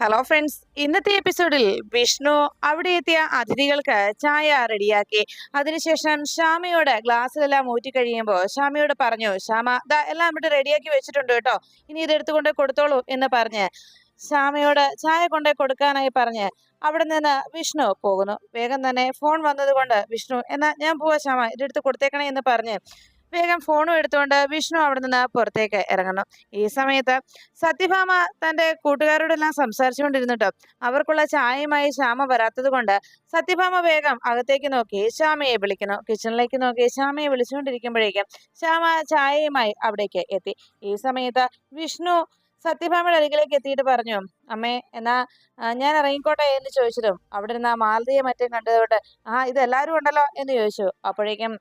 Hello friends, ഇന്നത്തെ എപ്പിസോഡിൽ വിഷ്ണു അവിടെ എത്തിയ അതിഥികൾക്ക് ചായ റെഡിയാക്കി. അതിനുശേഷം ശ്യാമയോട് ഗ്ലാസ്സിലെല്ലാം ഊറ്റി കഴിയുമ്പോൾ ശ്യാമയോട് പറഞ്ഞു, ശ്യാമ ദാ എല്ലാം ഇവിടെ റെഡിയാക്കി വെച്ചിട്ടുണ്ട് കേട്ടോ, ഇനി ഇത് എടുത്തുകൊണ്ട് കൊടുത്തോളൂ എന്ന് പറഞ്ഞ് ശ്യാമയോട് ചായ കൊണ്ടേ കൊടുക്കാനായി പറഞ്ഞ് അവിടെ നിന്ന് വിഷ്ണു പോകുന്നു. വേഗം തന്നെ ഫോൺ വന്നത് കൊണ്ട് വിഷ്ണു, എന്നാ ഞാൻ പോവാ ശ്യാമ, ഇതെടുത്ത് കൊടുത്തേക്കണേ എന്ന് പറഞ്ഞ് വേഗം ഫോണും എടുത്തുകൊണ്ട് വിഷ്ണു അവിടെ നിന്ന് പുറത്തേക്ക് ഇറങ്ങുന്നു. ഈ സമയത്ത് സത്യഭാമ തന്റെ കൂട്ടുകാരോടെല്ലാം സംസാരിച്ചുകൊണ്ടിരുന്നിട്ടും അവർക്കുള്ള ചായയുമായി ശ്യാമ വരാത്തത് കൊണ്ട് സത്യഭാമ വേഗം അകത്തേക്ക് നോക്കി ശ്യാമയെ വിളിക്കുന്നു. കിച്ചണിലേക്ക് നോക്കി ശ്യാമയെ വിളിച്ചുകൊണ്ടിരിക്കുമ്പോഴേക്കും ശ്യാമ ചായയുമായി അവിടേക്ക് എത്തി. ഈ സമയത്ത് വിഷ്ണു സത്യഭാമയുടെ അരികിലേക്ക് എത്തിയിട്ട് പറഞ്ഞു, അമ്മേ എന്നാ ഞാൻ ഇറങ്ങിക്കോട്ടെ എന്ന് ചോദിച്ചതും അവിടെ നിന്ന് മാലതിയെ മറ്റും കണ്ടതുകൊണ്ട് ഇത് എല്ലാവരും ഉണ്ടല്ലോ എന്ന് ചോദിച്ചു. അപ്പോഴേക്കും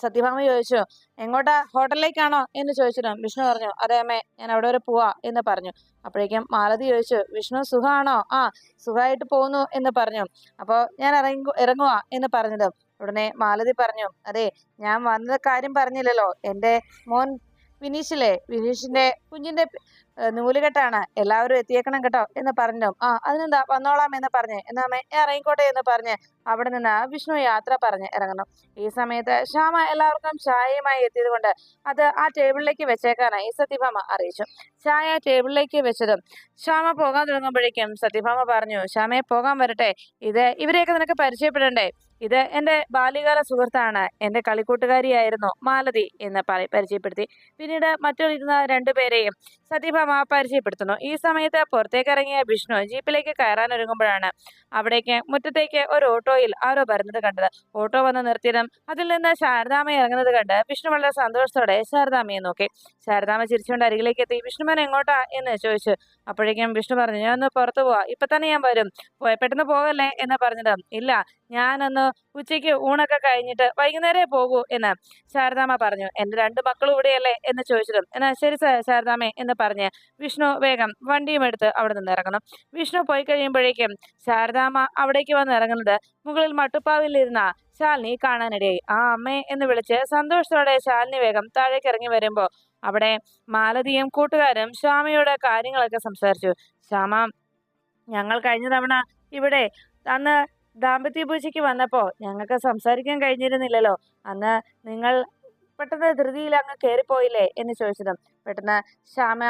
സത്യഭാമ ചോദിച്ചു, എങ്ങോട്ടാ, ഹോട്ടലിലേക്കാണോ എന്ന് ചോദിച്ചിട്ടും വിഷ്ണു പറഞ്ഞു, അതെ അമ്മേ, ഞാൻ അവിടെ വരെ പോവാ എന്ന് പറഞ്ഞു. അപ്പോഴേക്കും മാലതി ചോദിച്ചു, വിഷ്ണു സുഖാണോ? സുഖമായിട്ട് പോകുന്നു എന്ന് പറഞ്ഞു. അപ്പോൾ ഞാൻ ഇറങ്ങുവാ എന്ന് പറഞ്ഞതും ഉടനെ മാലതി പറഞ്ഞു, അതെ, ഞാൻ വന്ന കാര്യം പറഞ്ഞില്ലല്ലോ, എൻ്റെ മോൻ വിനീഷിന്റെ കുഞ്ഞിന്റെ നൂലുകെട്ടാണ്, എല്ലാവരും എത്തിയേക്കണം കേട്ടോ എന്ന് പറഞ്ഞു. അതിനെന്താ, വന്നോളാം എന്ന് പറഞ്ഞ്, എന്നാ അമ്മേ ഇറങ്ങിക്കോട്ടെ എന്ന് പറഞ്ഞ് അവിടെ നിന്ന് വിഷ്ണു യാത്ര പറഞ്ഞ് ഇറങ്ങണം. ഈ സമയത്ത് ശ്യാമ എല്ലാവർക്കും ചായയുമായി എത്തിയത് കൊണ്ട് അത് ആ ടേബിളിലേക്ക് വെച്ചേക്കാനായി സത്യഭാമ അറിയിച്ചു. ചായ ടേബിളിലേക്ക് വെച്ചതും ശ്യാമ പോകാൻ തുടങ്ങുമ്പോഴേക്കും സത്യഭാമ പറഞ്ഞു, ശ്യാമയെ പോകാൻ വരട്ടെ, ഇവരെയൊക്കെ നിനക്ക് പരിചയപ്പെടണ്ടേ, ഇത് എൻ്റെ ബാല്യകാല സുഹൃത്താണ്, എൻ്റെ കളിക്കൂട്ടുകാരിയായിരുന്നു മാലതി എന്ന് പരിചയപ്പെടുത്തി. പിന്നീട് മറ്റൊരുന്ന രണ്ടുപേരെയും സത്യഭാമ പരിചയപ്പെടുത്തുന്നു. ഈ സമയത്ത് പുറത്തേക്ക് ഇറങ്ങിയ വിഷ്ണു ജീപ്പിലേക്ക് കയറാൻ ഒരുങ്ങുമ്പോഴാണ് അവിടേക്ക് മുറ്റത്തേക്ക് ഒരു ഓട്ടോയിൽ ആരോ വരുന്നത് കണ്ടത്. ഓട്ടോ വന്ന് നിർത്തിയതും അതിൽ നിന്ന് ശാരദാമ്മ ഇറങ്ങുന്നത് കണ്ട് വിഷ്ണു വളരെ സന്തോഷത്തോടെ ശാരദാമ്മയെ നോക്കി. ശാരദാമ്മ ചിരിച്ചുകൊണ്ട് അരികിലേക്ക് എത്തി, വിഷ്ണുമോൻ എങ്ങോട്ടാ എന്ന് ചോദിച്ചു. അപ്പോഴേക്കും വിഷ്ണു പറഞ്ഞു, ഞാൻ ഒന്ന് പുറത്തു പോവാ, ഇപ്പൊ തന്നെ ഞാൻ വരും, പെട്ടെന്ന് പോകല്ലേ എന്ന് പറഞ്ഞത്. ഇല്ല, ഞാനൊന്ന് ഉച്ചയ്ക്ക് ഊണൊക്കെ കഴിഞ്ഞിട്ട് വൈകുന്നേരമേ പോകൂ എന്ന് ശാരദാമ്മ പറഞ്ഞു. എൻ്റെ രണ്ട് മക്കളും ഇവിടെയല്ലേ എന്ന് ചോദിച്ചതും എന്നാ ശരി ശാരദാമ്മേ എന്ന് പറഞ്ഞ് വിഷ്ണു വേഗം വണ്ടിയും എടുത്ത് അവിടെ നിന്ന് ഇറങ്ങണം. വിഷ്ണു പോയി കഴിയുമ്പോഴേക്കും ശാരദാമ്മ അവിടേക്ക് വന്ന് ഇറങ്ങുന്നത് മുകളിൽ മട്ടുപ്പാവിലിരുന്ന ശാലിനി കാണാനിടയായി. അമ്മേ എന്ന് വിളിച്ച് സന്തോഷത്തോടെ ശാലിനി വേഗം താഴേക്ക് ഇറങ്ങി വരുമ്പോ അവിടെ മാലതിയും കൂട്ടുകാരും ശ്യാമയോട് കാര്യങ്ങളൊക്കെ സംസാരിച്ചു. ശ്യാമ, ഞങ്ങൾ കഴിഞ്ഞ തവണ ഇവിടെ അന്ന് ദാമ്പത്യ പൂജയ്ക്ക് വന്നപ്പോ ഞങ്ങൾക്ക് സംസാരിക്കാൻ കഴിഞ്ഞിരുന്നില്ലല്ലോ, അന്ന് നിങ്ങൾ പെട്ടെന്ന് ധൃതിയിൽ അങ്ങ് കയറിപ്പോയില്ലേ എന്ന് ചോദിച്ചതും പെട്ടെന്ന് ശ്യാമ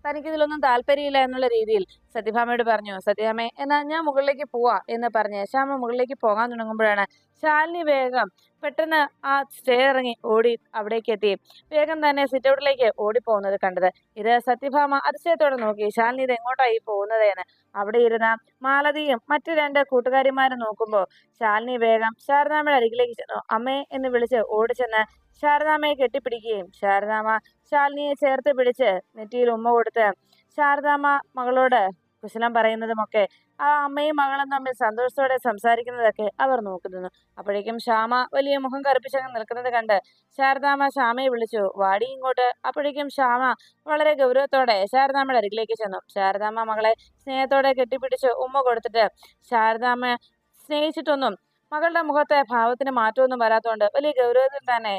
തനിക്കിതിലൊന്നും താല്പര്യമില്ല എന്നുള്ള രീതിയിൽ സത്യഭാമയോട് പറഞ്ഞു. സത്യഭാമേ, എന്നാ ഞാൻ മുകളിലേക്ക് പോവാ എന്ന് പറഞ്ഞ് ശ്യാമ മുകളിലേക്ക് പോകാൻ തുടങ്ങുമ്പോഴാണ് ശാലിനി വേഗം പെട്ടെന്ന് ആ സ്റ്റേ ഇറങ്ങി ഓടി അവിടേക്ക് എത്തി വേഗം തന്നെ സിറ്റൗട്ടിലേക്ക് ഓടിപ്പോകുന്നത് കണ്ടത്. ഇത് സത്യഭാമ അതിശയത്തോടെ നോക്കി, ശാലിനി ഇത് എങ്ങോട്ടായി പോകുന്നതെന്ന്. അവിടെ ഇരുന്ന മാലതിയും മറ്റു രണ്ട് കൂട്ടുകാരിമാരും നോക്കുമ്പോൾ ശാലിനി വേഗം ശാരദാമ്മയുടെ അരികിലേക്ക് ചെന്നു. അമ്മേ എന്ന് വിളിച്ച് ഓടിച്ചെന്ന് ശാരദാമ്മയെ കെട്ടിപ്പിടിക്കുകയും ശാരദാമ്മ ശാലിനിയെ ചേർത്ത് പിടിച്ച് നെറ്റിയിൽ ഉമ്മ കൊടുത്ത് ശാരദാമ്മ മകളോട് കുശലം പറയുന്നതുമൊക്കെ ആ അമ്മയും മകളും തമ്മിൽ സന്തോഷത്തോടെ സംസാരിക്കുന്നതൊക്കെ അവർ നോക്കുന്നു. അപ്പോഴേക്കും ശ്യാമ വലിയ മുഖം കറുപ്പിച്ചങ്ങ് നിൽക്കുന്നത് കണ്ട് ശാരദാമ്മ ശ്യാമയെ വിളിച്ചു, വാടി ഇങ്ങോട്ട്. അപ്പോഴേക്കും ശ്യാമ വളരെ ഗൗരവത്തോടെ ശാരദാമ്മയുടെ അരികിലേക്ക് ചെന്നു. ശാരദാമ്മ മകളെ സ്നേഹത്തോടെ കെട്ടിപ്പിടിച്ച് ഉമ്മ കൊടുത്തിട്ട് ശാരദാമ്മ സ്നേഹിച്ചിട്ടൊന്നും മകളുടെ മുഖത്തെ ഭാവത്തിന് മാറ്റമൊന്നും വരാത്തതുകൊണ്ട് വലിയ ഗൗരവത്തിൽ തന്നെ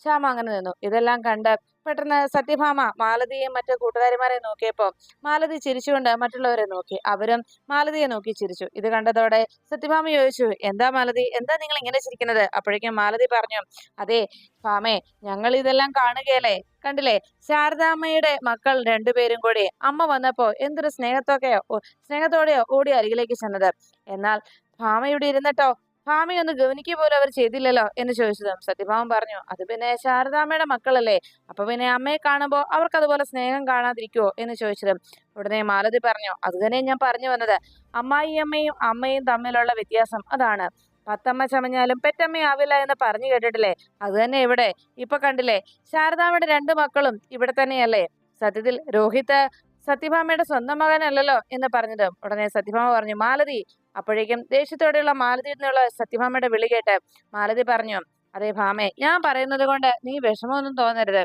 ശ്യാമ അങ്ങനെ നിന്നു. ഇതെല്ലാം കണ്ട് പെട്ടെന്ന് സത്യഭാമ മാലതിയെയും മറ്റു കൂട്ടുകാരിമാരെ നോക്കിയപ്പോൾ മാലതി ചിരിച്ചുകൊണ്ട് മറ്റുള്ളവരെ നോക്കി. അവരും മാലതിയെ നോക്കി ചിരിച്ചു. ഇത് കണ്ടതോടെ സത്യഭാമ ചോദിച്ചു, എന്താ മാലതി, എന്താ നിങ്ങൾ ഇങ്ങനെ ചിരിക്കുന്നത്? അപ്പോഴേക്കും മാലതി പറഞ്ഞു, അതെ ഭാമേ, ഞങ്ങൾ ഇതെല്ലാം കാണുകയല്ലേ, കണ്ടില്ലേ, ശാരദാമ്മയുടെ മക്കൾ രണ്ടുപേരും കൂടി അമ്മ വന്നപ്പോ എന്തൊരു സ്നേഹത്തോടെയോ ഓടി അരികിലേക്ക് ചെന്നത്. എന്നാൽ ഭാമ ഇവിടെ ഇരുന്നിട്ടോ ഭാമയൊന്ന് ഗവനിക്കുക പോലും അവർ ചെയ്തില്ലല്ലോ എന്ന് ചോദിച്ചതും സത്യഭാമൻ പറഞ്ഞു, അത് പിന്നെ ശാരദാമ്മയുടെ മക്കളല്ലേ, അപ്പൊ പിന്നെ അമ്മയെ കാണുമ്പോൾ അവർക്ക് അതുപോലെ സ്നേഹം കാണാതിരിക്കുവോ എന്ന് ചോദിച്ചതും ഉടനെ മാലതി പറഞ്ഞു, അത് തന്നെ ഞാൻ പറഞ്ഞു വന്നത്, അമ്മായിയമ്മയും അമ്മയും തമ്മിലുള്ള വ്യത്യാസം അതാണ്. പത്തമ്മ ചമഞ്ഞാലും പെറ്റമ്മയാവില്ല എന്ന് പറഞ്ഞു കേട്ടിട്ടില്ലേ, അത് തന്നെ ഇവിടെ ഇപ്പൊ കണ്ടില്ലേ, ശാരദാമ്മയുടെ രണ്ട് മക്കളും ഇവിടെ തന്നെയല്ലേ. സത്യത്തിൽ രോഹിത് സത്യഭാമയുടെ സ്വന്തം മകനല്ലല്ലോ എന്ന് പറഞ്ഞത് ഉടനെ സത്യഭാമ പറഞ്ഞു, മാലതി. അപ്പോഴേക്കും ദേഷ്യത്തോടെയുള്ള മാലതിയിൽ നിന്നുള്ള സത്യഭാമയുടെ വിളി കേട്ട് മാലതി പറഞ്ഞു, അതെ ഭാമേ, ഞാൻ പറയുന്നത് കൊണ്ട് നീ വിഷമമൊന്നും തോന്നരുത്,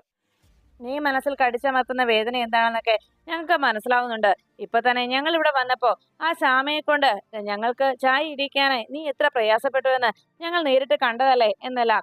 നീ മനസ്സിൽ കടിച്ചമർത്തുന്ന വേദന എന്താണെന്നൊക്കെ ഞങ്ങൾക്ക് മനസ്സിലാവുന്നുണ്ട്. ഇപ്പൊ തന്നെ ഞങ്ങൾ ഇവിടെ വന്നപ്പോ ആ ശ്യാമയെ കൊണ്ട് ഞങ്ങൾക്ക് ചായ ഇടിക്കാനായി നീ എത്ര പ്രയാസപ്പെട്ടു എന്ന് ഞങ്ങൾ നേരിട്ട് കണ്ടതല്ലേ എന്നല്ല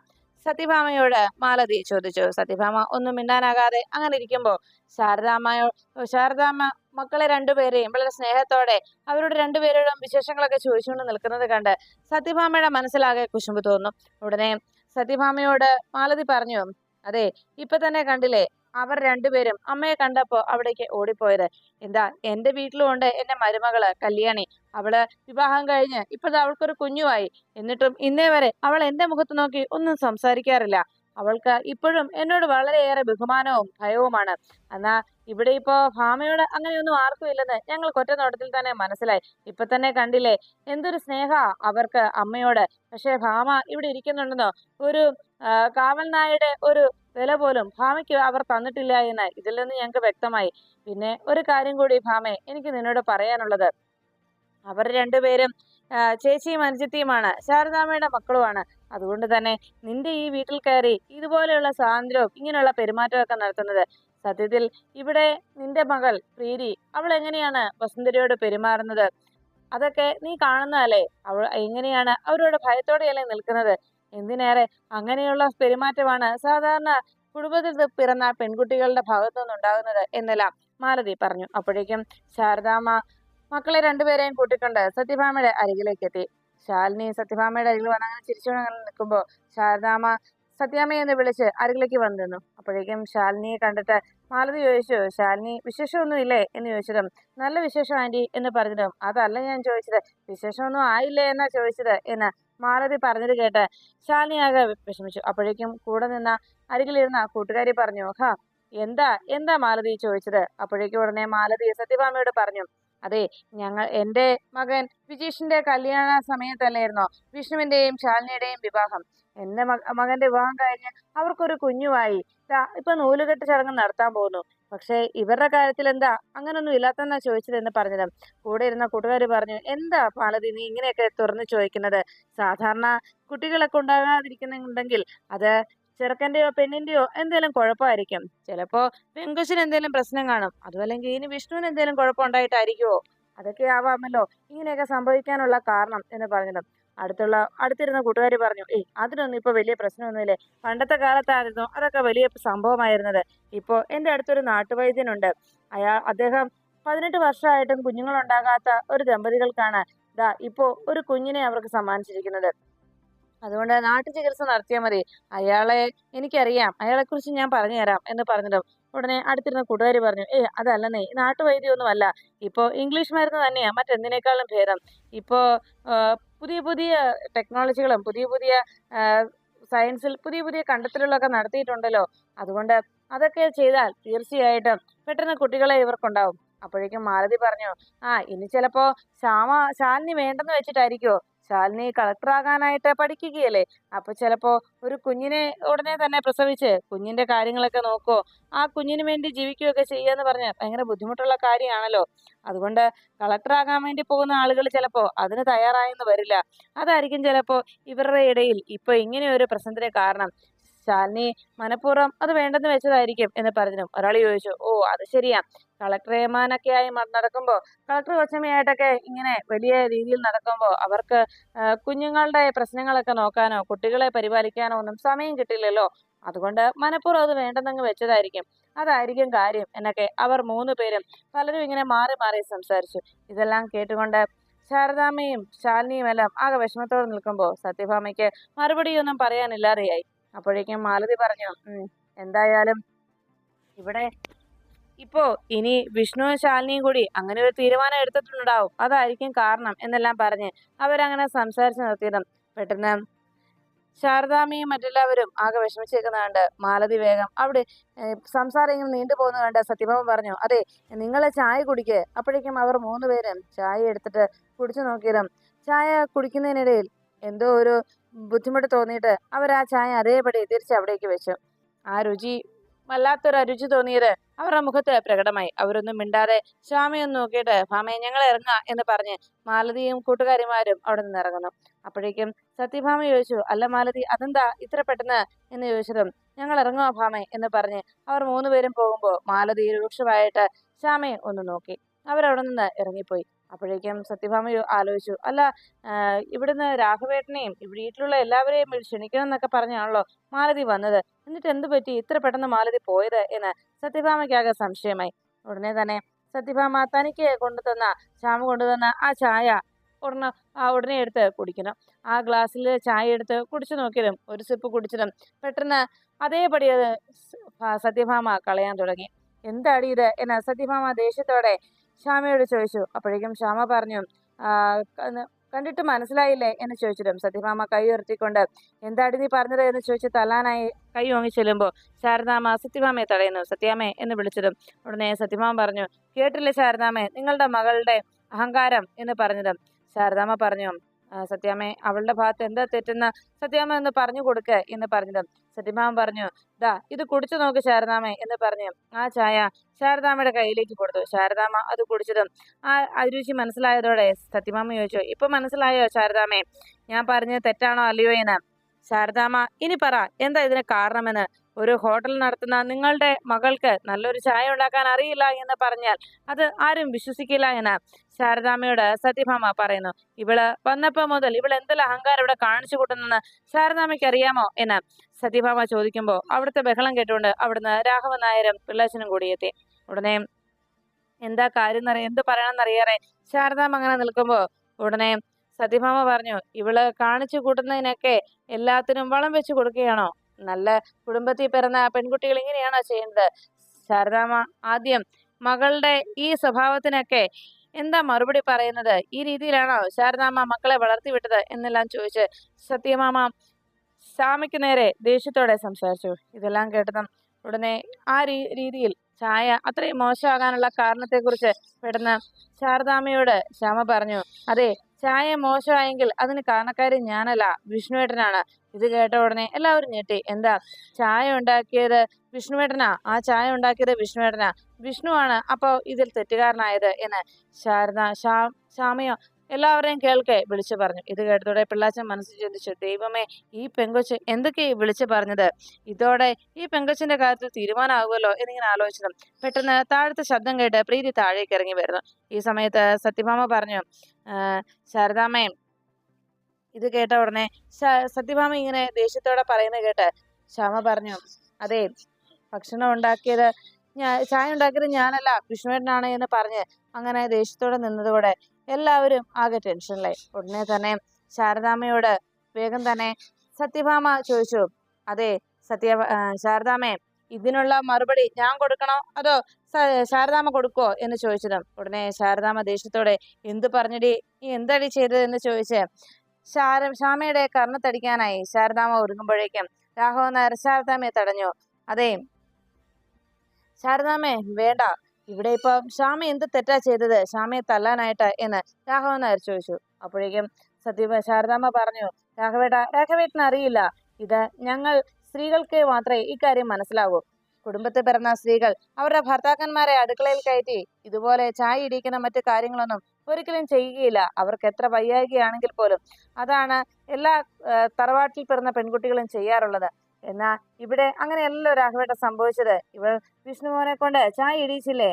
സത്യഭാമയോട് മാലതി ചോദിച്ചു. സത്യഭാമ ഒന്നും മിണ്ടാനാകാതെ അങ്ങനെ ഇരിക്കുമ്പോ ശാരദാമ്മ മക്കളെ രണ്ടുപേരെയും വളരെ സ്നേഹത്തോടെ അവരോട് രണ്ടുപേരോടും വിശേഷങ്ങളൊക്കെ ചോദിച്ചുകൊണ്ട് നിൽക്കുന്നത് കണ്ട് സത്യഭാമയുടെ മനസ്സിലാകെ കുശുമ്പ് തോന്നും. ഉടനെ സത്യഭാമയോട് മാലതി പറഞ്ഞു, അതെ, ഇപ്പൊ തന്നെ കണ്ടില്ലേ അവർ രണ്ടുപേരും അമ്മയെ കണ്ടപ്പോ അവിടേക്ക് ഓടിപ്പോയത്. എന്താ, എന്റെ വീട്ടിലും ഉണ്ട് എന്റെ മരുമകള് കല്യാണി. അവള് വിവാഹം കഴിഞ്ഞ് ഇപ്പഴാ അവൾക്കൊരു കുഞ്ഞുമായി. എന്നിട്ടും ഇന്നേ വരെ അവൾ എന്റെ മുഖത്ത് നോക്കി ഒന്നും സംസാരിക്കാറില്ല. അവൾക്ക് ഇപ്പോഴും എന്നോട് വളരെയേറെ ബഹുമാനവും ഭയവുമാണ്. എന്നാ ഇവിടെ ഇപ്പോ ഭാമയോട് അങ്ങനെയൊന്നും ആർക്കും ഇല്ലെന്ന് ഞങ്ങൾക്ക് ഒറ്റ നോട്ടത്തിൽ തന്നെ മനസ്സിലായി. ഇപ്പൊ തന്നെ കണ്ടില്ലേ എന്തൊരു സ്നേഹ അവർക്ക് അമ്മയോട്. പക്ഷെ ഭാമ ഇവിടെ ഇരിക്കുന്നുണ്ടെന്നോ ഒരു കാവൽ നായയുടെ ഒരു വില പോലും ഭാമയ്ക്ക് അവർ തന്നിട്ടില്ല എന്ന് ഇതിൽ നിന്ന് ഞങ്ങൾക്ക് വ്യക്തമായി. പിന്നെ ഒരു കാര്യം കൂടി ഭാമേ, എനിക്ക് നിന്നോട് പറയാനുള്ളത്, അവർ രണ്ടുപേരും ചേച്ചിയും അനുജത്തിയുമാണ്, ശാരദാമ്മയുടെ മക്കളുമാണ്. അതുകൊണ്ട് തന്നെ നിന്റെ ഈ വീട്ടിൽ കയറി ഇതുപോലെയുള്ള സ്വാതന്ത്ര്യവും ഇങ്ങനെയുള്ള പെരുമാറ്റവും ഒക്കെ നടത്തുന്നത് സത്യത്തിൽ ഇവിടെ നിന്റെ മകൾ പ്രീതി അവൾ എങ്ങനെയാണ് വസുന്ധരയോട് പെരുമാറുന്നത് അതൊക്കെ നീ കാണുന്നതല്ലേ. അവൾ എങ്ങനെയാണ് അവരോട് ഭയത്തോടെയല്ലേ നിൽക്കുന്നത്. എന്തിനേറെ അങ്ങനെയുള്ള പെരുമാറ്റമാണ് സാധാരണ കുടുംബത്തിൽ പിറന്ന പെൺകുട്ടികളുടെ ഭാഗത്തു നിന്നുണ്ടാകുന്നത് എന്നെല്ലാം മാലതി പറഞ്ഞു. അപ്പോഴേക്കും ശാരദാമ്മ മക്കളെ രണ്ടുപേരെയും കൂട്ടിക്കൊണ്ട് സത്യഭാമയുടെ അരികിലേക്ക് എത്തി. ശാലിനി സത്യഭാമയുടെ അരികിൽ വന്ന് അങ്ങനെ ചിരിച്ചുകൊണ്ട് അങ്ങനെ നിൽക്കുമ്പോൾ ശാരദാമ്മ സത്യാമ്മയെ എന്ന് വിളിച്ച് അരികിലേക്ക് വന്നു നിന്നു. അപ്പോഴേക്കും ശാലിനിയെ കണ്ടിട്ട് മാലതി ചോദിച്ചു, ശാലിനി വിശേഷമൊന്നും ഇല്ലേ എന്ന് ചോദിച്ചതും നല്ല വിശേഷം ആന്റി എന്ന് പറഞ്ഞതും അതല്ല ഞാൻ ചോദിച്ചത്, വിശേഷമൊന്നും ആയില്ലേ എന്നാ ചോദിച്ചത് എന്ന് മാലതി പറഞ്ഞത് കേട്ട് ശാലിനി ആകെ വിഷമിച്ചു. അപ്പോഴേക്കും കൂടെ നിന്ന അരികിലിരുന്ന കൂട്ടുകാരി പറഞ്ഞു, ഹാ എന്താ എന്താ മാലതി ചോദിച്ചത്. അപ്പോഴേക്കും ഉടനെ മാലതി സത്യഭാമയോട് പറഞ്ഞു, അതെ, എന്റെ മകൻ വിജീഷിന്റെ കല്യാണ സമയത്തല്ലായിരുന്നോ വിഷ്ണുവിന്റെയും ശാലിനിയുടെയും വിവാഹം. എന്റെ മകന്റെ വിവാഹം കഴിഞ്ഞ് അവർക്കൊരു കുഞ്ഞുമായി. ഇപ്പൊ നൂലുകെട്ട് ചടങ്ങ് നടത്താൻ പോകുന്നു. പക്ഷെ ഇവരുടെ കാര്യത്തിൽ എന്താ അങ്ങനൊന്നും ഇല്ലാത്തെന്നാ ചോദിച്ചതെന്ന് പറഞ്ഞത്. കൂടെ ഇരുന്ന കൂട്ടുകാര് പറഞ്ഞു, എന്താ മാലതി നീ ഇങ്ങനെയൊക്കെ തുറന്നു ചോദിക്കുന്നത്. സാധാരണ കുട്ടികളൊക്കെ ഉണ്ടാകാതിരിക്കുന്നുണ്ടെങ്കിൽ അത് ചെറുക്കന്റെയോ പെണ്ണിന്റെയോ എന്തെങ്കിലും കുഴപ്പമായിരിക്കും. ചിലപ്പോ പെങ്കൊച്ചിന് എന്തെങ്കിലും പ്രശ്നം കാണും. അതുമല്ലെങ്കിൽ ഇനി വിഷ്ണുവിന് എന്തെങ്കിലും കുഴപ്പം ഉണ്ടായിട്ടായിരിക്കുവോ. അതൊക്കെ ആവാമല്ലോ ഇങ്ങനെയൊക്കെ സംഭവിക്കാനുള്ള കാരണം എന്ന് പറഞ്ഞത്. അടുത്തിരുന്ന കൂട്ടുകാരി പറഞ്ഞു, അതിനൊന്നും ഇപ്പൊ വലിയ പ്രശ്നമൊന്നുമില്ലേ. പണ്ടത്തെ കാലത്തായിരുന്നു അതൊക്കെ വലിയ സംഭവമായിരുന്നത്. ഇപ്പോ എന്റെ അടുത്തൊരു നാട്ടുവൈദ്യനുണ്ട്. അദ്ദേഹം 18 വർഷമായിട്ടും കുഞ്ഞുങ്ങളുണ്ടാകാത്ത ഒരു ദമ്പതികൾക്കാണ് ഇപ്പോ ഒരു കുഞ്ഞിനെ അവർക്ക് സമ്മാനിച്ചിരിക്കുന്നത്. അതുകൊണ്ട് നാട്ടു ചികിത്സ നടത്തിയാൽ മതി. അയാളെ എനിക്കറിയാം, അയാളെക്കുറിച്ച് ഞാൻ പറഞ്ഞു തരാം എന്ന് പറഞ്ഞതും ഉടനെ അടുത്തിരുന്ന കൂട്ടുകാരി പറഞ്ഞു, അതല്ലെന്നേ, നാട്ടുവൈദ്യമൊന്നും അല്ല. ഇപ്പോ ഇംഗ്ലീഷ് മരുന്ന് തന്നെയാ മറ്റെന്തിനേക്കാളും ഭേദം. ഇപ്പോ പുതിയ പുതിയ ടെക്നോളജികളും പുതിയ പുതിയ സയൻസിൽ പുതിയ പുതിയ കണ്ടെത്തലുകളൊക്കെ നടത്തിയിട്ടുണ്ടല്ലോ. അതുകൊണ്ട് അതൊക്കെ ചെയ്താൽ തീർച്ചയായിട്ടും പെട്ടെന്ന് കുട്ടികളെ ഇവർക്കുണ്ടാവും. അപ്പോഴേക്കും മാലതി പറഞ്ഞു, ഇനി ചിലപ്പോ ശാലിനി വേണ്ടെന്ന് വെച്ചിട്ടായിരിക്കുമോ. ശാലിനി കളക്ടറാകാനായിട്ട് പഠിക്കുകയല്ലേ. അപ്പൊ ചിലപ്പോ ഒരു കുഞ്ഞിനെ ഉടനെ തന്നെ പ്രസവിച്ച് കുഞ്ഞിന്റെ കാര്യങ്ങളൊക്കെ നോക്കോ ആ കുഞ്ഞിന് വേണ്ടി ജീവിക്കുകയൊക്കെ ചെയ്യാന്ന് പറഞ്ഞ ഭയങ്കര ബുദ്ധിമുട്ടുള്ള കാര്യമാണല്ലോ. അതുകൊണ്ട് കളക്ടറാകാൻ വേണ്ടി പോകുന്ന ആളുകൾ ചിലപ്പോ അതിന് തയ്യാറായെന്ന് വരില്ല. അതായിരിക്കും ചിലപ്പോ ഇവരുടെ ഇടയിൽ ഇപ്പൊ ഇങ്ങനെ ഒരു പ്രശ്നത്തിന് കാരണം. ശാലിനി മനഃപൂർവ്വം അത് വേണ്ടെന്ന് വെച്ചതായിരിക്കും എന്ന് പറഞ്ഞു. ഒരാൾ ചോദിച്ചു, അത് ശരിയാ, കളക്ടറേമാനൊക്കെ ആയി നടക്കുമ്പോ കളക്ടർ കൊച്ചമ്മയായിട്ടൊക്കെ ഇങ്ങനെ വലിയ രീതിയിൽ നടക്കുമ്പോ അവർക്ക് കുഞ്ഞുങ്ങളുടെ പ്രശ്നങ്ങളൊക്കെ നോക്കാനോ കുട്ടികളെ പരിപാലിക്കാനോ ഒന്നും സമയം കിട്ടില്ലല്ലോ. അതുകൊണ്ട് മനഃപൂർവ്വം അത് വേണ്ടെന്നങ്ങ് വെച്ചതായിരിക്കും. അതായിരിക്കും കാര്യം എന്നൊക്കെ അവർ 3 പേരും പലരും ഇങ്ങനെ മാറി മാറി സംസാരിച്ചു. ഇതെല്ലാം കേട്ടുകൊണ്ട് ശാരദാമ്മയും ശാലിനിയും എല്ലാം ആകെ വിഷമത്തോടെ നിൽക്കുമ്പോൾ സത്യഭാമയ്ക്ക് മറുപടിയൊന്നും പറയാനില്ലാതെയായി. അപ്പോഴേക്കും മാലതി പറഞ്ഞു, എന്തായാലും ഇവിടെ ഇപ്പോ ഇനി വിഷ്ണുവും ശാലിനിയും കൂടി അങ്ങനെ ഒരു തീരുമാനം എടുത്തിട്ടുണ്ടാവും, അതായിരിക്കും കാരണം എന്നെല്ലാം പറഞ്ഞ് അവരങ്ങനെ സംസാരിച്ചു നിർത്തിയതും പെട്ടെന്ന് ശാരദാമ്മയും മറ്റെല്ലാവരും ആകെ വിഷമിച്ചേക്കുന്ന കണ്ട് മാലതി വേഗം അവിടെ സംസാരം ഇങ്ങനെ നീണ്ടുപോകുന്ന കണ്ട് സത്യഭാമ പറഞ്ഞു, അതെ, നിങ്ങൾ ചായ കുടിക്ക്. അപ്പോഴേക്കും അവർ 3 പേരും ചായ എടുത്തിട്ട് കുടിച്ചു നോക്കിയതും ചായ കുടിക്കുന്നതിനിടയിൽ എന്തോ ഒരു ബുദ്ധിമുട്ട് തോന്നിയിട്ട് അവർ ആ ചായ അതേപടി തിരിച്ച് അവിടേക്ക് വെച്ചു. ആ രുചി വല്ലാത്തൊരു അരുചി തോന്നിയത് അവരുടെ മുഖത്ത് പ്രകടമായി. അവരൊന്നും മിണ്ടാതെ ശ്യാമയൊന്നും നോക്കിയിട്ട്, ഭാമയെ ഞങ്ങൾ ഇറങ്ങാം എന്ന് പറഞ്ഞ് മാലതിയും കൂട്ടുകാരിമാരും അവിടെ നിന്ന് ഇറങ്ങുന്നു. അപ്പോഴേക്കും സത്യഭാമ ചോദിച്ചു, അല്ല മാലതി, അതെന്താ ഇത്ര പെട്ടെന്ന് എന്ന് ചോദിച്ചതും ഞങ്ങൾ ഇറങ്ങുക ഭാമേ എന്ന് പറഞ്ഞ് അവർ 3 പേരും പോകുമ്പോൾ മാലതി രൂക്ഷമായിട്ട് ശ്യാമയെ ഒന്ന് നോക്കി. അവരവിടെ നിന്ന് ഇറങ്ങിപ്പോയി. അപ്പോഴേക്കും സത്യഭാമ ആലോചിച്ചു, അല്ല, ഇവിടുന്ന് രാഘവേട്ടനെയും വീട്ടിലുള്ള എല്ലാവരെയും ക്ഷണിക്കണം എന്നൊക്കെ പറഞ്ഞാണല്ലോ മാലതി വന്നത്. എന്നിട്ട് എന്ത് പറ്റി ഇത്ര പെട്ടെന്ന് മാലതി പോയത് എന്ന് സത്യഭാമയ്ക്കാകെ സംശയമായി. ഉടനെ തന്നെ സത്യഭാമ തനിക്ക് ശ്യാമ കൊണ്ടുതന്ന ആ ചായ ഉടനെ എടുത്ത് കുടിക്കണം. ആ ഗ്ലാസ്സിൽ ചായ എടുത്ത് കുടിച്ചു നോക്കിയതും ഒരു സിപ്പ് കുടിച്ചതും പെട്ടെന്ന് അതേപടി അത് സത്യഭാമ കളയാൻ തുടങ്ങി. എന്താടി ഇത് എന്ന് സത്യഭാമ ദേഷ്യത്തോടെ ശ്യാമയോട് ചോദിച്ചു. അപ്പോഴേക്കും ശ്യാമ പറഞ്ഞു, കണ്ടിട്ട് മനസ്സിലായില്ലേ എന്ന് ചോദിച്ചിട്ടും സത്യഭാമ കൈ ഉയർത്തിക്കൊണ്ട് എന്താടി നീ പറഞ്ഞത് എന്ന് ചോദിച്ച് തല്ലാനായി കൈ ഓങ്ങി ചെല്ലുമ്പോൾ ശാരദാമ്മ സത്യഭാമയെ തടയുന്നു. സത്യാമ്മേ എന്ന് വിളിച്ചതും ഉടനെ സത്യഭാമ പറഞ്ഞു, കേട്ടില്ലേ ശാരദാമ്മേ നിങ്ങളുടെ മകളുടെ അഹങ്കാരം എന്ന് പറഞ്ഞതും ശാരദാമ്മ പറഞ്ഞു, സത്യാമ്മേ അവളുടെ ഭാഗത്ത് എന്താ തെറ്റെന്ന് സത്യാമ്മ എന്ന് പറഞ്ഞു കൊടുക്ക എന്ന് പറഞ്ഞതും സത്യഭാമ പറഞ്ഞു, ദാ ഇത് കുടിച്ചു നോക്ക് ശാരദാമ്മേ എന്ന് പറഞ്ഞു ആ ചായ ശാരദാമ്മയുടെ കയ്യിലേക്ക് കൊടുത്തു. ശാരദാമ്മ അത് കുടിച്ചതും ആ അരുചി മനസ്സിലായതോടെ സത്യഭാമ ചോദിച്ചു, ഇപ്പൊ മനസ്സിലായോ ശാരദാമ്മേ ഞാൻ പറഞ്ഞത് തെറ്റാണോ അല്ലയോ എന്ന്? ശാരദാമ്മ ഇനി പറ എന്താ ഇതിന് കാരണമെന്ന്? ഒരു ഹോട്ടൽ നടത്തുന്ന നിങ്ങളുടെ മകൾക്ക് നല്ലൊരു ചായ ഉണ്ടാക്കാൻ അറിയില്ല എന്ന് പറഞ്ഞാൽ അത് ആരും വിശ്വസിക്കില്ല എന്ന് ശാരദാമ്മയോട് സത്യഭാമ പറയുന്നു. ഇവള് വന്നപ്പോ മുതൽ ഇവൾ എന്തെല്ലാം അഹങ്കാരം ഇവിടെ കാണിച്ചു കൂട്ടുന്നെന്ന് ശാരദാമ്മയ്ക്ക് അറിയാമോ എന്ന് സത്യഭാമ ചോദിക്കുമ്പോൾ അവിടുത്തെ ബഹളം കേട്ടുകൊണ്ട് അവിടുന്ന് രാഘവൻ നായരും പിള്ളാച്ചനും കൂടി എത്തി. ഉടനെ എന്താ കാര്യം എന്ത് പറയണമെന്നറിയാറെ ശാരദാമ്മ അങ്ങനെ നിൽക്കുമ്പോൾ ഉടനെ സത്യഭാമ പറഞ്ഞു, ഇവള് കാണിച്ചു കൂട്ടുന്നതിനൊക്കെ എല്ലാത്തിനും വളം വെച്ച് കൊടുക്കുകയാണോ? നല്ല കുടുംബത്തിൽ പിറന്ന പെൺകുട്ടികൾ ഇങ്ങനെയാണോ ചെയ്യുന്നത്? ശാരദാമ്മ ആദ്യം മകളുടെ ഈ സ്വഭാവത്തിനൊക്കെ എന്താ മറുപടി പറയുന്നത്? ഈ രീതിയിലാണോ ശാരദാമ്മ മക്കളെ വളർത്തിവിട്ടത് എന്നെല്ലാം ചോദിച്ച് സത്യഭാമ ശ്യാമയ്ക്ക് നേരെ ദേഷ്യത്തോടെ സംസാരിച്ചു. ഇതെല്ലാം കേട്ടതും ഉടനെ ആ രീതിയിൽ ചായ അത്രയും മോശമാകാനുള്ള കാരണത്തെക്കുറിച്ച് പെട്ടെന്ന് ശാരദാമ്മയോട് ശ്യാമ പറഞ്ഞു, അതെ, ചായ മോശമായെങ്കിൽ അതിന് കാരണക്കാരി ഞാനല്ല, വിഷ്ണുവേട്ടനാണ്. ഇത് കേട്ട ഉടനെ എല്ലാവരും ഞെട്ടി. എന്താ ചായ ഉണ്ടാക്കിയത് വിഷ്ണുവേട്ടനാ? ആ ചായ ഉണ്ടാക്കിയത് വിഷ്ണുവേട്ടനാ? വിഷ്ണുവാണ് അപ്പോൾ ഇതിൽ തെറ്റുകാരനായത് എന്ന് ശ്യാമയോ എല്ലാവരെയും കേൾക്കെ വിളിച്ചു പറഞ്ഞു. ഇത് കേട്ടതോടെ പിള്ളാച്ചൻ മനസ്സിൽ ചിന്തിച്ചു, ദൈവമേ ഈ പെങ്കൊച്ച് എന്തൊക്കെ വിളിച്ചു പറഞ്ഞത്? ഇതോടെ ഈ പെങ്കൊച്ചിന്റെ കാര്യത്തിൽ തീരുമാനമാകുമല്ലോ എന്നിങ്ങനെ ആലോചിച്ചതും പെട്ടെന്ന് താഴത്തെ ശബ്ദം കേട്ട് പ്രീതി താഴേക്ക് ഇറങ്ങി വരുന്നു. ഈ സമയത്ത് സത്യഭാമ പറഞ്ഞു, ശാരദാമ്മേ ഇത് കേട്ട ഉടനെ സത്യഭാമ ഇങ്ങനെ ദേഷ്യത്തോടെ പറയുന്നത് കേട്ട് ശ്യാമ പറഞ്ഞു, അതെ, ഭക്ഷണം ഉണ്ടാക്കിയത് ചായ ഉണ്ടാക്കിയത് ഞാനല്ല വിഷ്ണുവേട്ടനാണ് എന്ന് പറഞ്ഞ് അങ്ങനെ ദേഷ്യത്തോടെ നിന്നതോടെ എല്ലാവരും ആകെ ടെൻഷനിലായി. ഉടനെ തന്നെ ശാരദാമ്മയോട് വേഗം തന്നെ സത്യഭാമ ചോദിച്ചു, അതെ ശാരദാമ്മേ ഇതിനുള്ള മറുപടി ഞാൻ കൊടുക്കണോ അതോ ശാരദാമ്മ കൊടുക്കോ എന്ന് ചോദിച്ചതും ഉടനെ ശാരദാമ്മ ദേഷ്യത്തോടെ എന്ത് പറഞ്ഞടി, നീ എന്താടി ചെയ്തത് എന്ന് ചോദിച്ച് ശ്യാമയുടെ കർണത്തടിക്കാനായി ശാരദാമ്മ ഒരുങ്ങുമ്പോഴേക്കും രാഘവൻ നായർ ശാരദാമ്മയെ തടഞ്ഞു. അതെ ശാരദാമ്മേ വേണ്ട, ഇവിടെ ഇപ്പൊ ശ്യാമ എന്ത് തെറ്റാ ചെയ്തത് ശ്യാമയെ തല്ലാനായിട്ട് എന്ന് രാഘവൻ നായർ ചോദിച്ചു. അപ്പോഴേക്കും ശാരദാമ്മ പറഞ്ഞു, രാഘവേട്ടന് അറിയില്ല, ഇത് ഞങ്ങൾ സ്ത്രീകൾക്ക് മാത്രമേ ഇക്കാര്യം മനസ്സിലാവൂ. കുടുംബത്തിൽ പിറന്ന സ്ത്രീകൾ അവരുടെ ഭർത്താക്കന്മാരെ അടുക്കളയിൽ കയറ്റി ഇതുപോലെ ചായ ഇടിക്കുന്ന മറ്റു കാര്യങ്ങളൊന്നും ഒരിക്കലും ചെയ്യുകയില്ല. അവർക്ക് എത്ര വയ്യായികയാണെങ്കിൽ പോലും അതാണ് എല്ലാ തറവാട്ടിൽ പിറന്ന പെൺകുട്ടികളും ചെയ്യാറുള്ളത്. എന്നാ ഇവിടെ അങ്ങനെയല്ലോ രാഘവേട്ട സംഭവിച്ചത്. ഇവൾ വിഷ്ണുമോനെ കൊണ്ട് ചായ ഇടിയിച്ചില്ലേ,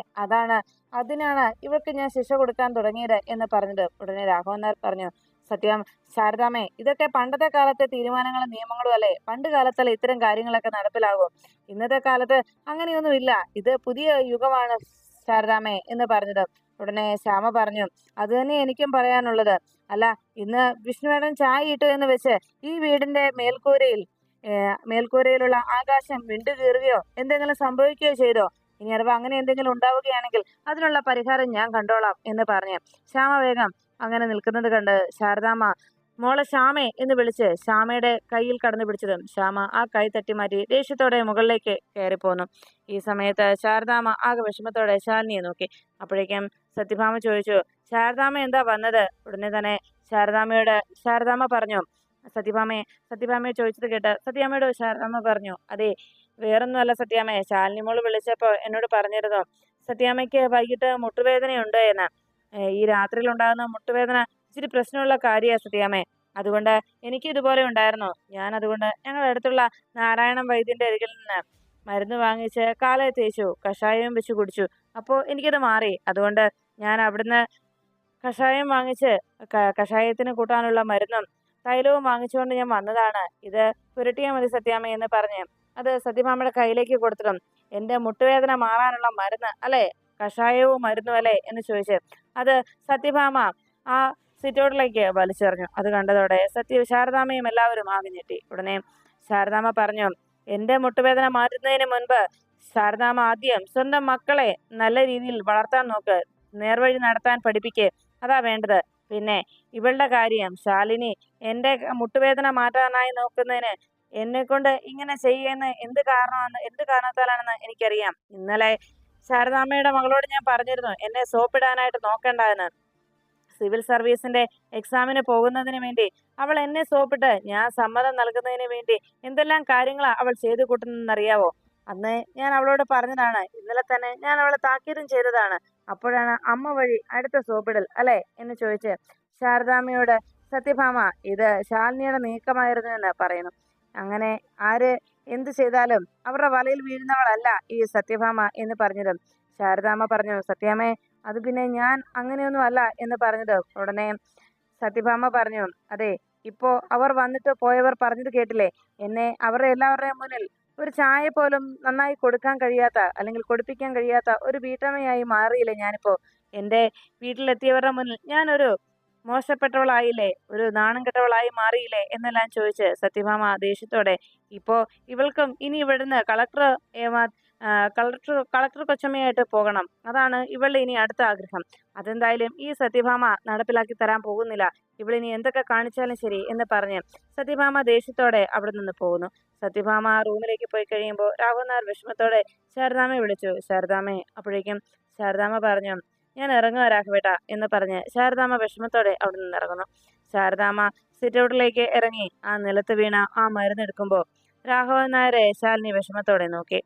അതിനാണ് ഇവൾക്ക് ഞാൻ ശിക്ഷ കൊടുക്കാൻ തുടങ്ങിയത് എന്ന് പറഞ്ഞത്. ഉടനെ രാഘവൻ നായർ പറഞ്ഞു, സത്യം ശാരദാമ്മേ ഇതൊക്കെ പണ്ടത്തെ കാലത്തെ തീരുമാനങ്ങളും നിയമങ്ങളും അല്ലേ? പണ്ട് കാലത്തല്ലേ ഇത്തരം കാര്യങ്ങളൊക്കെ നടപ്പിലാകും. ഇന്നത്തെ കാലത്ത് അങ്ങനെയൊന്നുമില്ല. ഇത് പുതിയ യുഗമാണ് ശാരദാമ്മേ എന്ന് പറഞ്ഞത്. ഉടനെ ശ്യാമ പറഞ്ഞു, അത് തന്നെ എനിക്കും പറയാനുള്ളത്. അല്ല, ഇന്ന് വിഷ്ണുവേട്ടൻ ചായ ഇട്ടു എന്ന് വെച്ച് ഈ വീടിന്റെ മേൽക്കൂരയിലുള്ള ആകാശം വിണ്ടുകീറുകയോ എന്തെങ്കിലും സംഭവിക്കുകയോ ചെയ്തോ? ഇനി അഥവാ അങ്ങനെ എന്തെങ്കിലും ഉണ്ടാവുകയാണെങ്കിൽ അതിനുള്ള പരിഹാരം ഞാൻ കണ്ടോളാം എന്ന് പറഞ്ഞ് ശ്യാമ വേഗം അങ്ങനെ നിൽക്കുന്നത് കണ്ട് ശാരദാമ്മ മോളെ ശ്യാമേ എന്ന് വിളിച്ച് ശ്യാമയുടെ കയ്യിൽ കടന്നു പിടിച്ചതും ശ്യാമ ആ കൈ തട്ടി മാറ്റി ദേഷ്യത്തോടെ മുകളിലേക്ക് കയറിപ്പോന്നു. ഈ സമയത്ത് ശാരദാമ്മ ആകെ വിഷമത്തോടെ ശാലിനിയെ നോക്കി. അപ്പോഴേക്കും സത്യഭാമ ചോദിച്ചു, ശാരദാമ്മ എന്താ വന്നത്? ഉടനെ തന്നെ ശാരദാമ്മ പറഞ്ഞു, സത്യഭാമയെ ചോദിച്ചത് കേട്ട് സത്യാമ്മയോട് ശാരദാമ്മ പറഞ്ഞു, അതെ, വേറൊന്നുമല്ല സത്യാമ്മയെ, ശാലിനി മോള് വിളിച്ചപ്പോ എന്നോട് പറഞ്ഞിരുന്നു സത്യാമ്മയ്ക്ക് വൈകിട്ട് മുട്ടുവേദനയുണ്ട് എന്ന്. ഈ രാത്രിയിൽ ഉണ്ടാകുന്ന മുട്ടുവേദന ഇച്ചിരി പ്രശ്നമുള്ള കാര്യമാണ് സത്യാമ്മേ. അതുകൊണ്ട് എനിക്ക് ഇതുപോലെ ഉണ്ടായിരുന്നു. അതുകൊണ്ട് ഞങ്ങളുടെ അടുത്തുള്ള നാരായണൻ വൈദ്യന്റെ അരികിൽ നിന്ന് മരുന്ന് വാങ്ങിച്ച് കാലേ തേച്ചു, കഷായവും വെച്ച് കുടിച്ചു. അപ്പോൾ എനിക്കത് മാറി. അതുകൊണ്ട് ഞാൻ അവിടുന്ന് കഷായം വാങ്ങിച്ച് കഷായത്തിന് കൂട്ടാനുള്ള മരുന്നും തൈലവും വാങ്ങിച്ചുകൊണ്ട് ഞാൻ വന്നതാണ്. ഇത് പുരട്ടിയാൽ മതി സത്യാമ്മ എന്ന് പറഞ്ഞ് അത് സത്യഭാമയുടെ കയ്യിലേക്ക് കൊടുത്തിട്ടും എൻ്റെ മുട്ടുവേദന മാറാനുള്ള മരുന്ന് അല്ലേ, കഷായവും മരുന്നും അല്ലേ എന്ന് ചോദിച്ച് അത് സത്യഭാമ ആ സിറ്റൗട്ടിലേക്ക് വലിച്ചെറിഞ്ഞു. അത് കണ്ടതോടെ ശാരദാമ്മയും എല്ലാവരും ആകെ ഞെട്ടി. ഉടനെ ശാരദാമ്മ പറഞ്ഞു, എൻ്റെ മുട്ടുവേദന മാറ്റുന്നതിന് മുൻപ് ശാരദാമ്മ ആദ്യം സ്വന്തം മക്കളെ നല്ല രീതിയിൽ വളർത്താൻ നോക്ക്, നേർവഴി നടത്താൻ പഠിപ്പിക്ക്, അതാ വേണ്ടത്. പിന്നെ ഇവളുടെ കാര്യം ശാലിനി എൻ്റെ മുട്ടുവേദന മാറ്റാനായി നോക്കുന്നതിന് എന്നെ കൊണ്ട് ഇങ്ങനെ ചെയ്യുന്ന എന്ത് കാരണത്താലാണെന്ന് എനിക്കറിയാം. ഇന്നലെ ശാരദാമ്മയുടെ മകളോട് ഞാൻ പറഞ്ഞിരുന്നു എന്നെ സോപ്പിടാനായിട്ട് നോക്കണ്ടെന്ന്. സിവിൽ സർവീസിന്റെ എക്സാമിന് പോകുന്നതിന് വേണ്ടി അവൾ എന്നെ സോപ്പിട്ട് ഞാൻ സമ്മതം നൽകുന്നതിന് വേണ്ടി എന്തെല്ലാം കാര്യങ്ങളാ അവൾ ചെയ്തു കൂട്ടുന്നതെന്നറിയാവോ? അന്ന് ഞാൻ അവളോട് പറഞ്ഞതാണ്. ഇന്നലെ തന്നെ ഞാൻ അവളെ താക്കീതും ചെയ്തതാണ്. അപ്പോഴാണ് അമ്മ വഴി അടുത്ത സോപ്പിടൽ അല്ലേ എന്ന് ചോദിച്ച് ശാരദാമ്മയോട് സത്യഭാമ ഇത് ശാലിനിയുടെ നീക്കമായിരുന്നു എന്ന് പറയുന്നു. അങ്ങനെ ആര് എന്ത് ചെയ്താലും അവരുടെ വലയിൽ വീഴുന്നവളല്ല ഈ സത്യഭാമ എന്ന് പറഞ്ഞതും ശാരദാമ്മ പറഞ്ഞു, സത്യാമ്മേ അത് പിന്നെ ഞാൻ അങ്ങനെയൊന്നും അല്ല എന്ന് പറഞ്ഞത്. ഉടനെ സത്യഭാമ പറഞ്ഞു, അതെ ഇപ്പോ അവർ വന്നിട്ട് പോയവർ പറഞ്ഞത് കേട്ടില്ലേ, എന്നെ അവരുടെ എല്ലാവരുടെയും മുന്നിൽ ഒരു ചായ പോലും നന്നായി കൊടുക്കാൻ കഴിയാത്ത അല്ലെങ്കിൽ കൊടുപ്പിക്കാൻ കഴിയാത്ത ഒരു വീട്ടമ്മയായി മാറിയില്ലേ ഞാനിപ്പോ. എൻ്റെ വീട്ടിലെത്തിയവരുടെ മുന്നിൽ ഞാനൊരു മോശപ്പെട്ടവളായില്ലേ, ഒരു നാണം കെട്ടവളായി മാറിയില്ലേ എന്നെല്ലാം ചോദിച്ച് സത്യഭാമ ദേഷ്യത്തോടെ ഇപ്പോ ഇവൾക്കും ഇനി ഇവിടുന്ന് കളക്ടർ കൊച്ചമ്മയായിട്ട് പോകണം, അതാണ് ഇവളുടെ ഇനി അടുത്ത ആഗ്രഹം. അതെന്തായാലും ഈ സത്യഭാമ നടപ്പിലാക്കി തരാൻ പോകുന്നില്ല, ഇവളിനി എന്തൊക്കെ കാണിച്ചാലും ശരി എന്ന് പറഞ്ഞ് സത്യഭാമ ദേഷ്യത്തോടെ അവിടെ നിന്ന് പോകുന്നു. സത്യഭാമ റൂമിലേക്ക് പോയി കഴിയുമ്പോൾ രാഘവൻ നായർ വിഷമത്തോടെ ശാരദാമ്മയെ വിളിച്ചു. ശാരദാമ്മേ അപ്പോഴേക്കും ശാരദാമ്മ പറഞ്ഞു, ഞാൻ ഇറങ്ങുക രാഘവേട്ട എന്ന് പറഞ്ഞ് ശാരദാമ്മ വിഷമത്തോടെ അവിടെ നിന്ന് ഇറങ്ങുന്നു. ശാരദാമ്മ സിറ്റൗട്ടിലേക്ക് ഇറങ്ങി ആ നിലത്ത് വീണ ആ മരുന്നെടുക്കുമ്പോൾ രാഘവൻ നായരെ ശാലിനി വിഷമത്തോടെ നോക്കി.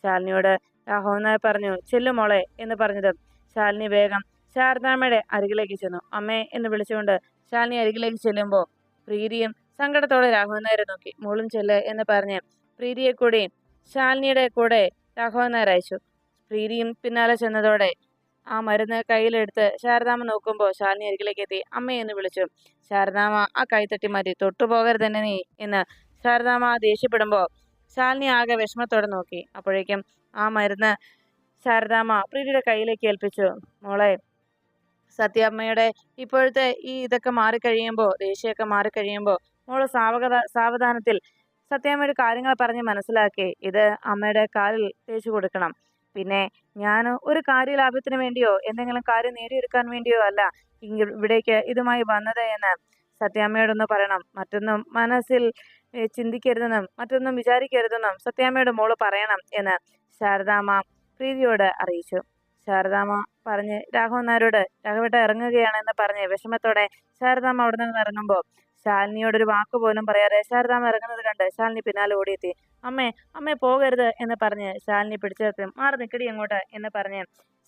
ശാലിനിയോട് രാഘവൻ നായർ പറഞ്ഞു, ചെല്ലു മോളെ എന്ന് പറഞ്ഞതും ശാലിനി വേഗം ശാരദാമ്മയുടെ അരികിലേക്ക് ചെന്നു. അമ്മേ എന്ന് വിളിച്ചുകൊണ്ട് ശാലിനി അരികിലേക്ക് ചെല്ലുമ്പോൾ പ്രീതിയും സങ്കടത്തോടെ രാഘവൻ നായരെ നോക്കി. മോളും ചെല്ല് എന്ന് പറഞ്ഞ് പ്രീതിയെ കൂടി ശാലിനിയുടെ കൂടെ രാഘവൻ നായർ അയച്ചു. പ്രീതിയും പിന്നാലെ ചെന്നതോടെ ആ മരുന്ന് കയ്യിലെടുത്ത് ശാരദാമ്മ നോക്കുമ്പോൾ ശാലിനി അരികിലേക്ക് എത്തി അമ്മയെന്ന് വിളിച്ചു. ശാരദാമ്മ ആ കൈ തട്ടി മാറ്റി. തൊട്ടുപോകരുത് തന്നെ നീ എന്ന് ശാരദാമ്മ ദേഷ്യപ്പെടുമ്പോൾ ശാലിനി ആകെ വിഷമത്തോടെ നോക്കി. അപ്പോഴേക്കും ആ മരുന്ന് ശാരദാമ്മ പ്രീതിയുടെ കയ്യിലേക്ക് ഏൽപ്പിച്ചു. മോളെ സത്യമ്മയുടെ ഇപ്പോഴത്തെ ഈ ഇതൊക്കെ മാറിക്കഴിയുമ്പോൾ ദേഷ്യമൊക്കെ മാറിക്കഴിയുമ്പോൾ മോള് സാവധാനത്തിൽ സത്യമ്മയുടെ കാര്യങ്ങൾ പറഞ്ഞ് മനസ്സിലാക്കി ഇത് അമ്മയുടെ കാലിൽ തേച്ചു കൊടുക്കണം. പിന്നെ ഞാൻ ഒരു കാര്യലാഭത്തിന് വേണ്ടിയോ എന്തെങ്കിലും കാര്യം നേടിയെടുക്കാൻ വേണ്ടിയോ അല്ല ഇവിടേക്ക് ഇതുമായി വന്നത് എന്ന് സത്യാമ്മയോടൊന്ന് പറയണം. മറ്റൊന്നും മനസ്സിൽ ചിന്തിക്കരുതെന്നും മറ്റൊന്നും വിചാരിക്കരുതെന്നും സത്യാമ്മയുടെ മോള് പറയണം എന്ന് ശാരദാമ്മ പ്രീതിയോട് അറിയിച്ചു. ശാരദാമ്മ പറഞ്ഞ് രാഘവൻ നായരോട് രാഘവേട്ട ഇറങ്ങുകയാണെന്ന് പറഞ്ഞ് വിഷമത്തോടെ ശാരദാമ്മ അവിടെ നിന്ന് ഇറങ്ങുമ്പോൾ ശാലിനിയോടൊരു വാക്ക് പോലും പറയാതെ ശാരദാമ്മ ഇറങ്ങുന്നത് കണ്ട് ശാലിനി പിന്നാലെ ഓടിയെത്തി. അമ്മേ പോകരുത് എന്ന് പറഞ്ഞ് ശാലിനി പിടിച്ചു നിർത്തും. മാറി നിൽക്കടി അങ്ങോട്ട് എന്ന് പറഞ്ഞ്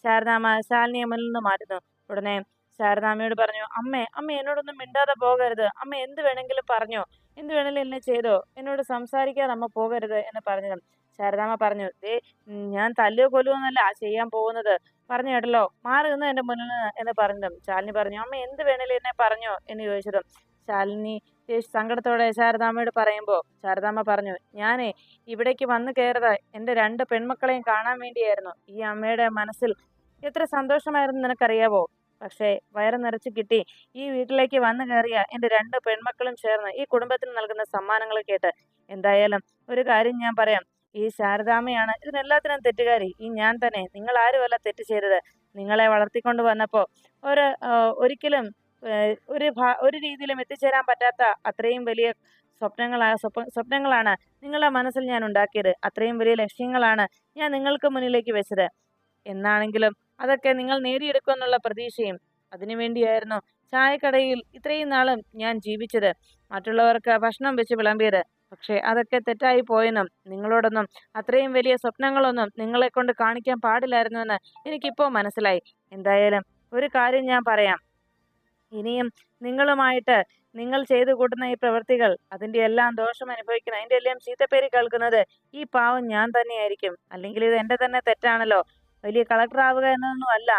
ശാരദാമ്മ ശാലിനിയെ മുന്നിൽ നിന്ന് മാറ്റുന്നു. ഉടനെ ശാരദാമ്മയോട് പറഞ്ഞു, അമ്മ എന്നോടൊന്നും മിണ്ടാതെ പോകരുത്, അമ്മ എന്ത് വേണമെങ്കിലും പറഞ്ഞോ, എന്ത് വേണമെങ്കിലും എന്നെ ചെയ്തോ, എന്നോട് സംസാരിക്കാതെ അമ്മ പോകരുത് എന്ന് പറഞ്ഞതും ശാരദാമ്മ പറഞ്ഞു, ഞാൻ തല്ലുകയോ കൊല്ലുകയോ എന്നല്ല ചെയ്യാൻ പോകുന്നത്, പറഞ്ഞു കേട്ടല്ലോ, മാറി നിന്ന് എൻ്റെ മുന്നിൽ നിന്ന് എന്ന് പറഞ്ഞതും ശാലിനി പറഞ്ഞു, അമ്മ എന്ത് വേണമെങ്കിലും എന്നെ പറഞ്ഞോ എന്ന് ചോദിച്ചതും ശാലിനി സങ്കടത്തോടെ ശാരദാമ്മയോട് പറയുമ്പോൾ ശാരദാമ്മ പറഞ്ഞു, ഞാനേ ഇവിടേക്ക് വന്നു കയറത് എൻ്റെ 2 പെൺമക്കളെയും കാണാൻ വേണ്ടിയായിരുന്നു. ഈ അമ്മയുടെ മനസ്സിൽ എത്ര സന്തോഷമായിരുന്നു നിനക്കറിയാവോ? പക്ഷേ വയറ് നിറച്ച് കിട്ടി ഈ വീട്ടിലേക്ക് വന്നു കയറിയ എൻ്റെ 2 പെൺമക്കളും ചേർന്ന് ഈ കുടുംബത്തിന് നൽകുന്ന സമ്മാനങ്ങൾ കേട്ട് എന്തായാലും ഒരു കാര്യം ഞാൻ പറയാം, ഈ ശാരദാമ്മയാണ് ഇതിനെല്ലാത്തിനും തെറ്റുകാരി. ഈ ഞാൻ തന്നെ, നിങ്ങൾ ആരുമല്ല തെറ്റ് ചെയ്തത്. നിങ്ങളെ വളർത്തിക്കൊണ്ട് വന്നപ്പോൾ ഒരിക്കലും ഒരു രീതിയിലും എത്തിച്ചേരാൻ പറ്റാത്ത അത്രയും വലിയ സ്വപ്നങ്ങളാണ് നിങ്ങളുടെ മനസ്സിൽ ഞാൻ ഉണ്ടാക്കിയത്. അത്രയും വലിയ ലക്ഷ്യങ്ങളാണ് ഞാൻ നിങ്ങൾക്ക് മുന്നിലേക്ക് വെച്ചത്. എന്നാണെങ്കിലും അതൊക്കെ നിങ്ങൾ നേടിയെടുക്കുമെന്നുള്ള പ്രതീക്ഷയും അതിനുവേണ്ടിയായിരുന്നു ചായക്കടയിൽ ഇത്രയും നാളും ഞാൻ ജീവിച്ചത്, മറ്റുള്ളവർക്ക് ഭക്ഷണം വെച്ച് വിളമ്പിയത്. പക്ഷേ അതൊക്കെ തെറ്റായി പോയെന്നും നിങ്ങളോടൊന്നും അത്രയും വലിയ സ്വപ്നങ്ങളൊന്നും നിങ്ങളെ കൊണ്ട് കാണിക്കാൻ പാടില്ലായിരുന്നുവെന്ന് എനിക്കിപ്പോൾ മനസ്സിലായി. എന്തായാലും ഒരു കാര്യം ഞാൻ പറയാം, ഇനിയും നിങ്ങളുമായിട്ട് നിങ്ങൾ ചെയ്തു കൂട്ടുന്ന ഈ പ്രവൃത്തികൾ അതിൻ്റെ എല്ലാം ദോഷം അനുഭവിക്കുന്ന അതിൻ്റെ എല്ലാം ചീത്തപ്പേര് കേൾക്കുന്നത് ഈ പാവം ഞാൻ തന്നെയായിരിക്കും. അല്ലെങ്കിൽ ഇത് എൻ്റെ തന്നെ തെറ്റാണല്ലോ. വലിയ കളക്ടർ ആവുക എന്നതൊന്നും അല്ല,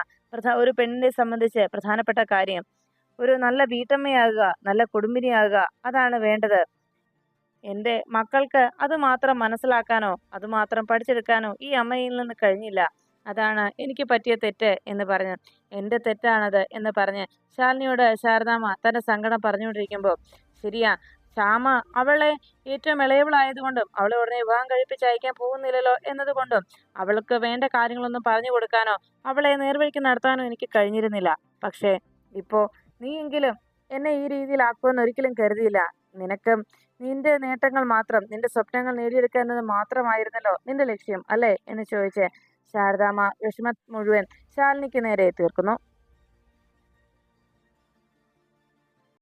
ഒരു പെണ്ണിനെ സംബന്ധിച്ച് പ്രധാനപ്പെട്ട കാര്യം. ഒരു നല്ല വീട്ടമ്മയാകുക, നല്ല കുടുംബിനിയാകുക, അതാണ് വേണ്ടത്. എന്റെ മക്കൾക്ക് അത് മാത്രം മനസ്സിലാക്കാനോ അത് മാത്രം പഠിച്ചെടുക്കാനോ ഈ അമ്മയിൽ നിന്ന് കഴിഞ്ഞില്ല. അതാണ് എനിക്ക് പറ്റിയ തെറ്റ് എന്ന് പറഞ്ഞ്, എന്റെ തെറ്റാണത് എന്ന് പറഞ്ഞ് ശാലിനിയോട് ശാരദാമ്മ തന്റെ സങ്കടം പറഞ്ഞുകൊണ്ടിരിക്കുമ്പോൾ, ശരിയാ, ശ്യാമ അവളെ ഏറ്റവും ഇളയവളായതുകൊണ്ടും അവളെ ഉടനെ വിവാഹം കഴിപ്പിച്ച് അയക്കാൻ പോകുന്നില്ലല്ലോ എന്നതുകൊണ്ടും അവൾക്ക് വേണ്ട കാര്യങ്ങളൊന്നും പറഞ്ഞു കൊടുക്കാനോ അവളെ നേർവഴിക്ക് നടത്താനോ എനിക്ക് കഴിഞ്ഞിരുന്നില്ല. പക്ഷേ ഇപ്പോ നീയെങ്കിലും എന്നെ ഈ രീതിയിലാക്കുമെന്ന് ഒരിക്കലും കരുതിയില്ല. നിനക്ക് നിന്റെ നേട്ടങ്ങൾ മാത്രം, നിന്റെ സ്വപ്നങ്ങൾ നേടിയെടുക്കുക എന്നത് മാത്രമായിരുന്നല്ലോ നിന്റെ ലക്ഷ്യം, അല്ലേ എന്ന് ചോദിച്ച് ശാരദാമ്മ വിഷമം മുഴുവൻ ശാലിനിക്ക് നേരെ തീർക്കുന്നു.